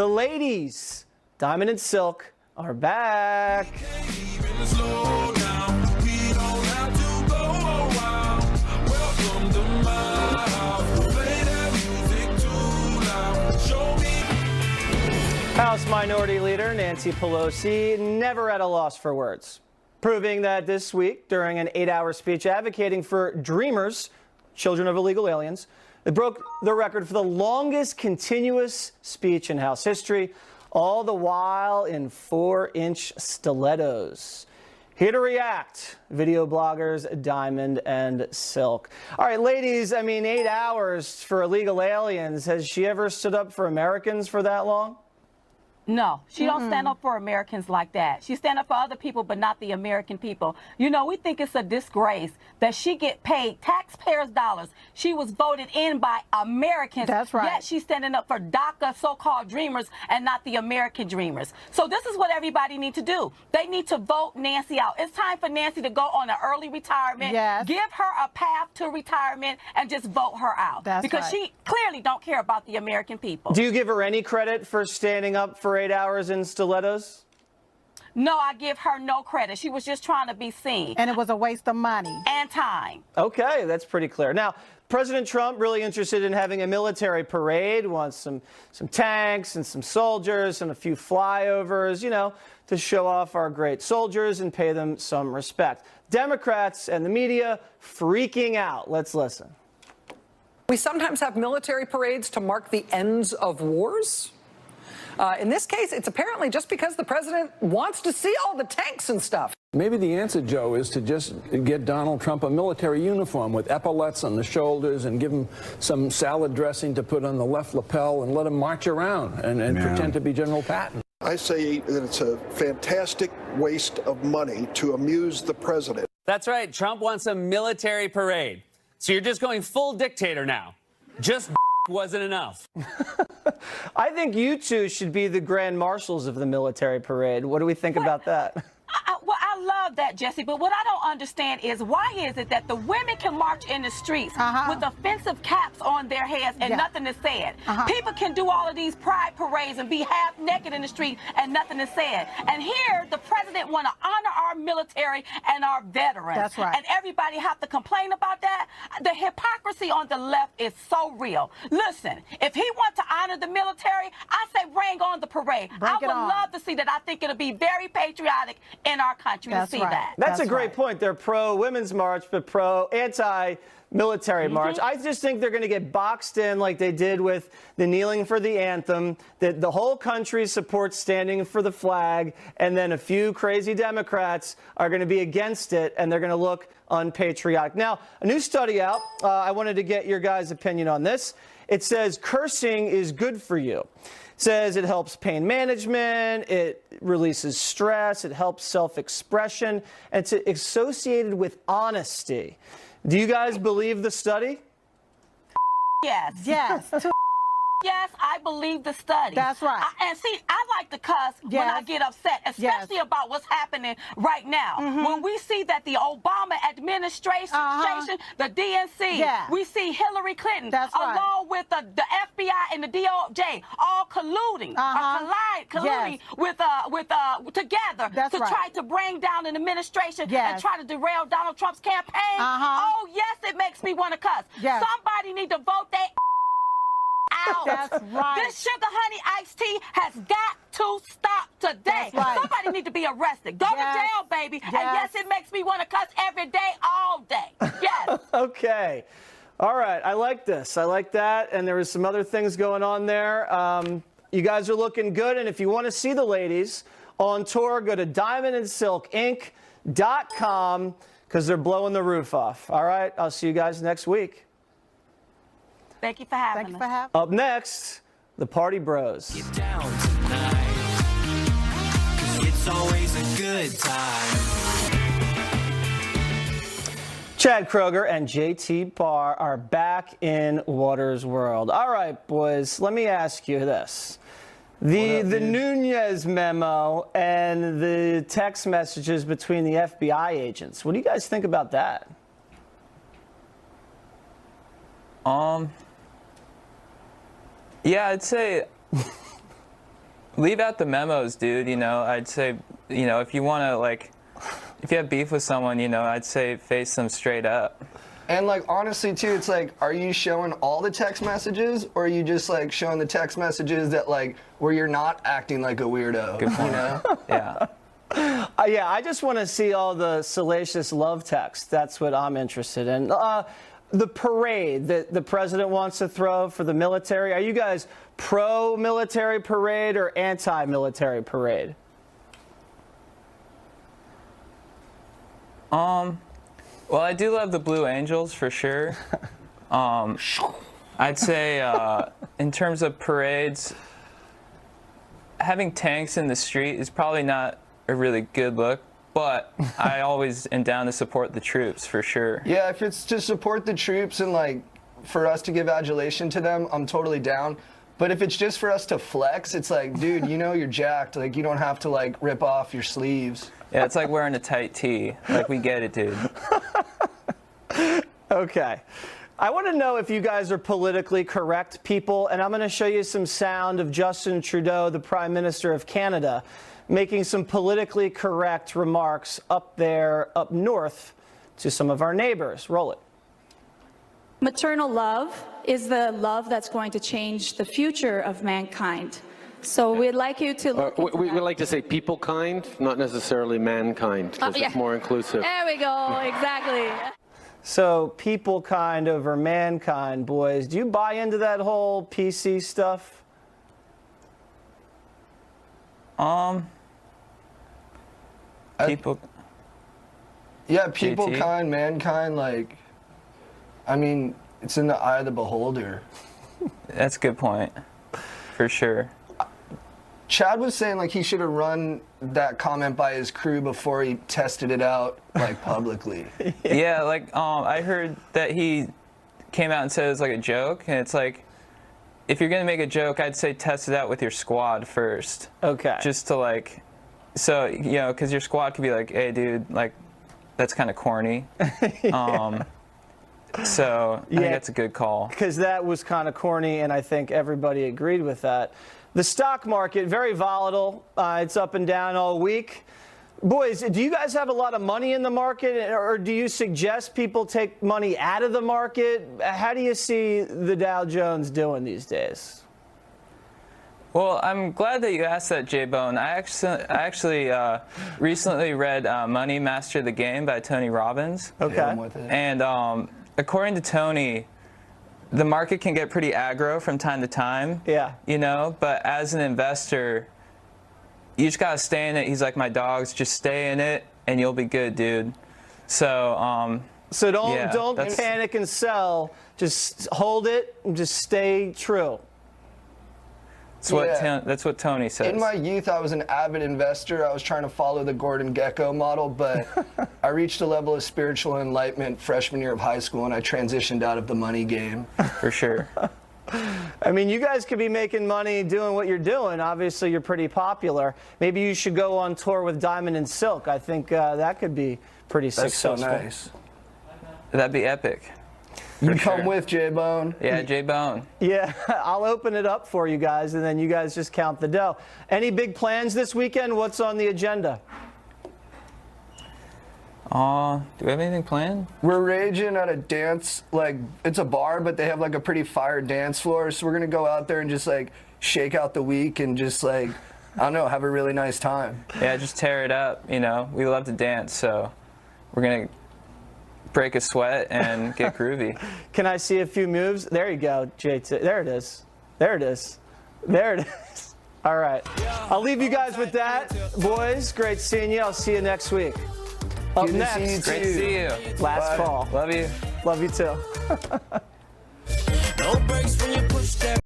The ladies, Diamond and Silk, are back. House Minority Leader Nancy Pelosi never at a loss for words, proving that this week during an 8-hour speech advocating for dreamers, children of illegal aliens, it broke the record for the longest continuous speech in House history, all the while in 4-inch stilettos. Here to react, video bloggers Diamond and Silk. All right, ladies, 8 hours for illegal aliens. Has she ever stood up for Americans for that long? No, she don't stand up for Americans like that. She stand up for other people, but not the American people. You know, we think it's a disgrace that she get paid taxpayers' dollars. She was voted in by Americans. That's right. Yet she's standing up for DACA so-called dreamers and not the American dreamers. So this is what everybody needs to do. They need to vote Nancy out. It's time for Nancy to go on an early retirement. Yes. Give her a path to retirement and just vote her out. That's because right. she clearly don't care about the American people. Do you give her any credit for standing up for 8 hours in stilettos? No, I give her no credit. She was just trying to be seen. And it was a waste of money. And time. Okay, that's pretty clear. Now, President Trump really interested in having a military parade, wants some tanks and some soldiers and a few flyovers, you know, to show off our great soldiers and pay them some respect. Democrats and the media freaking out. Let's listen. We sometimes have military parades to mark the ends of wars. In this case, it's apparently just because the president wants to see all the tanks and stuff. Maybe the answer, Joe, is to just get Donald Trump a military uniform with epaulets on the shoulders and give him some salad dressing to put on the left lapel and let him march around and pretend to be General Patton. I say that it's a fantastic waste of money to amuse the president. That's right. Trump wants a military parade. So you're just going full dictator now. Just wasn't enough. I think you two should be the grand marshals of the military parade. What do we think about that? Well, I love that, Jesse, but what I don't understand is why is it that the women can march in the streets with offensive caps on their heads and nothing is said? People can do all of these pride parades and be half naked in the street and nothing is said. And here, the president want to honor our military and our veterans. That's right. And everybody have to complain about that. The hypocrisy on the left is so real. Listen, if he wants to honor the military, I say bring on the parade. I would love to see that. I think it'll be very patriotic in our country to see that. That's a great point. They're pro-women's march, but pro-anti-military march. I just think they're going to get boxed in like they did with the kneeling for the anthem, that the whole country supports standing for the flag, and then a few crazy Democrats are going to be against it, and they're going to look unpatriotic. Now, a new study out. I wanted to get your guys' opinion on this. It says cursing is good for you. Says it helps pain management, it releases stress, it helps self-expression, and it's associated with honesty. Do you guys believe the study? Yes. Yes. Yes, I believe the study. That's right. And see, I like to cuss when I get upset, especially about what's happening right now. When we see that the Obama administration, the DNC, we see Hillary Clinton, along with the FBI and the DOJ, all colluding, colluding together to try to bring down an administration and try to derail Donald Trump's campaign. Oh, yes, it makes me want to cuss. Somebody need to vote that out. That's right. This sugar honey iced tea has got to stop today. Somebody need to be arrested. Go to jail, baby. And yes, it makes me want to cuss every day, all day. Yes. Okay. All right. I like this. I like that. And there was some other things going on there. You guys are looking good. And if you want to see the ladies on tour, go to diamondandsilkinc.com because they're blowing the roof off. All right. I'll see you guys next week. Thank you for having us. Up next, the Party Bros. Get down tonight. It's always a good time. Chad Kroger and JT Barr are back in Waters World. All right, boys, let me ask you this. The Nunez memo and the text messages between the FBI agents, what do you guys think about that? Yeah, I'd say leave out the memos, dude. You know, I'd say, you know, if you want to, like, if you have beef with someone, you know, I'd say face them straight up. And, like, honestly, too, it's like, are you showing all the text messages, or are you just, like, showing the text messages that, like, where you're not acting like a weirdo? Good point. You know? Yeah. Yeah, I just want to see all the salacious love texts. That's what I'm interested in. The parade that the president wants to throw for the military, are you guys pro-military parade or anti-military parade? Well, I do love the Blue Angels for sure. I'd say in terms of parades, having tanks in the street is probably not a really good look, but I always am down to support the troops for sure. Yeah, if it's to support the troops and, like, for us to give adulation to them, I'm totally down. But if it's just for us to flex, it's like, dude, you know you're jacked. Like, you don't have to, like, rip off your sleeves. Yeah, it's like wearing a tight tee. Like, we get it, dude. Okay. I want to know if you guys are politically correct people, and I'm going to show you some sound of Justin Trudeau, the Prime Minister of Canada, making some politically correct remarks up north to some of our neighbors. Roll it. Maternal love is the love that's going to change the future of mankind. So we'd like you to look we like to say people kind, not necessarily mankind, because it's more inclusive. There we go, exactly. So people kind over mankind, boys. Do you buy into that whole PC stuff? People. Yeah, people JT? kind, mankind, like, I mean, it's in the eye of the beholder. That's a good point, for sure. Chad was saying, like, he should have run that comment by his crew before he tested it out, like, publicly. Yeah, like, I heard that he came out and said it was like a joke, and it's like, if you're going to make a joke, I'd say test it out with your squad first. Okay. Just to, like, so, you know, because your squad could be like, hey, dude, like, that's kind of corny. So I think that's a good call. Because that was kind of corny, and I think everybody agreed with that. The stock market, very volatile. It's up and down all week. Boys, do you guys have a lot of money in the market, or do you suggest people take money out of the market? How do you see the Dow Jones doing these days? Well, I'm glad that you asked that, J-Bone. I actually recently read Money Master the Game by Tony Robbins. Okay. Yeah, I'm with it. And according to Tony, the market can get pretty aggro from time to time. Yeah. You know, but as an investor, you just gotta stay in it. He's like my dogs, just stay in it, and you'll be good, dude. So, so don't yeah, panic and sell. Just hold it and just stay true. That's what Tony says. In my youth, I was an avid investor. I was trying to follow the Gordon Gekko model, but I reached a level of spiritual enlightenment freshman year of high school, and I transitioned out of the money game. For sure. I mean, you guys could be making money doing what you're doing. Obviously, you're pretty popular. Maybe you should go on tour with Diamond and Silk. I think that could be pretty successful. That's so nice. That'd be epic. You come with, J-Bone. Yeah, J-Bone. Yeah, I'll open it up for you guys, and then you guys just count the dough. Any big plans this weekend? What's on the agenda? Do we have anything planned? We're raging at a dance, like, it's a bar, but they have, like, a pretty fire dance floor, so we're going to go out there and just, like, shake out the week and just, like, I don't know, have a really nice time. Yeah, just tear it up, you know. We love to dance, so we're going to break a sweat and get groovy. Can I see a few moves? There you go, JT. There it is. There it is. There it is. All right. I'll leave you guys with that. Boys, great seeing you. I'll see you next week. Up Good to next. see you Great to see you. Last Bye. call. Love you. Love you too. No breaks when you push that.